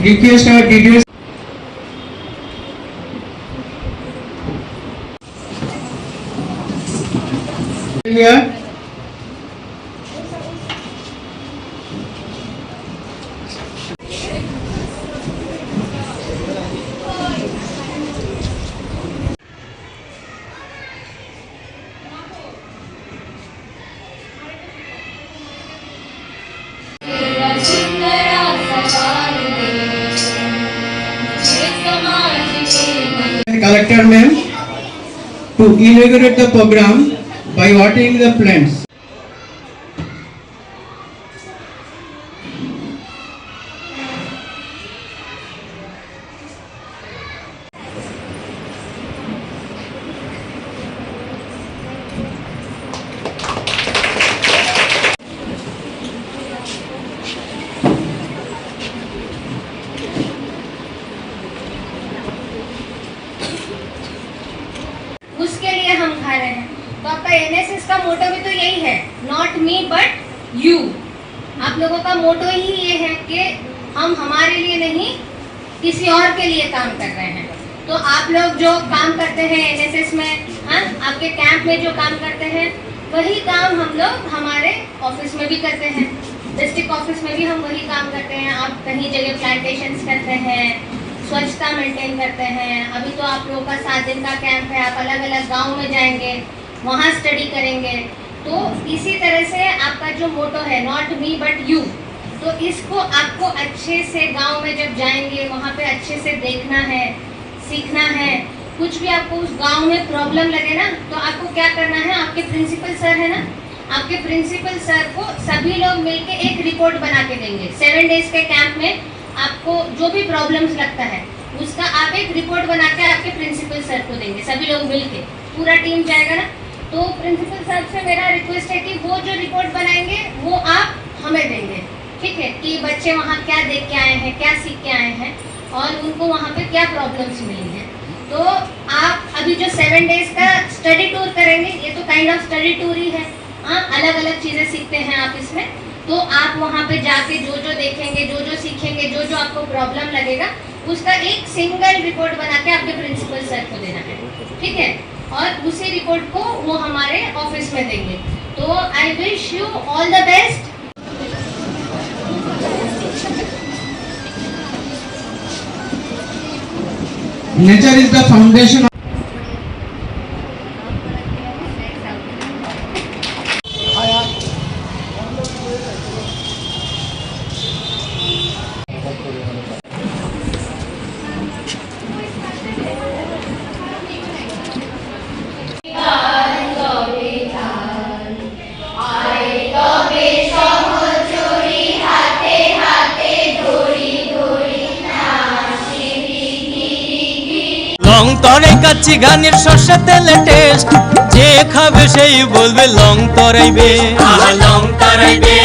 request our details. Here. Collector ma'am to inaugurate the program by watering the plants. उसके लिए हम खा रहे हैं। तो आपका एनएसएस का मोटो भी तो यही है, नॉट मी बट यू। आप लोगों का मोटो ही ये है कि हम हमारे लिए नहीं किसी और के लिए काम कर रहे हैं। तो आप लोग जो काम करते हैं एनएसएस में, हाँ, आपके कैंप में जो काम करते हैं वही काम हम लोग हमारे ऑफिस में भी करते हैं। डिस्ट्रिक्ट ऑफिस में भी हम वही काम करते हैं। आप कहीं जगह प्लांटेशंस करते हैं, स्वच्छता मेंटेन करते हैं। अभी तो आप लोगों का 7 दिन का कैंप है, आप अलग अलग गांव में जाएंगे, वहाँ स्टडी करेंगे। तो इसी तरह से आपका जो मोटो है नॉट मी बट यू, तो इसको आपको अच्छे से गांव में जब जाएंगे वहाँ पे अच्छे से देखना है, सीखना है। कुछ भी आपको उस गांव में प्रॉब्लम लगे ना, तो आपको क्या करना है, आपके प्रिंसिपल सर है ना, आपके प्रिंसिपल सर को सभी लोग मिलके एक रिपोर्ट बना के देंगे। 7 डेज के कैंप में आपको जो भी प्रॉब्लम्स लगता है उसका आप एक रिपोर्ट बनाकर आपके प्रिंसिपल सर को देंगे। सभी लोग मिलके पूरा टीम जाएगा ना, तो प्रिंसिपल सर से मेरा रिक्वेस्ट है कि वो जो रिपोर्ट बनाएंगे वो आप हमें देंगे, ठीक है, कि बच्चे वहाँ क्या देख के आए हैं, क्या सीख के आए हैं और उनको वहाँ पे क्या प्रॉब्लम्स मिली हैं। तो आप अभी जो 7 डेज का स्टडी टूर करेंगे, ये तो काइंड ऑफ स्टडी टूर ही है, हाँ, अलग अलग चीज़ें सीखते हैं आप इसमें। तो आप वहाँ पे जाके जो जो देखेंगे, जो जो सीखेंगे, जो जो आपको प्रॉब्लम लगेगा, उसका एक सिंगल रिपोर्ट बना के आपके प्रिंसिपल सर को देना है, ठीक है, और उसी रिपोर्ट को वो हमारे ऑफिस में देंगे। तो I wish you all the best. Nature is the foundation. লং তরাই কাচ্চি গানের সর্ষে তেলে টেস্ট, যে খাবে সেই বলবে লং তরাইবে, লং তরাইবে।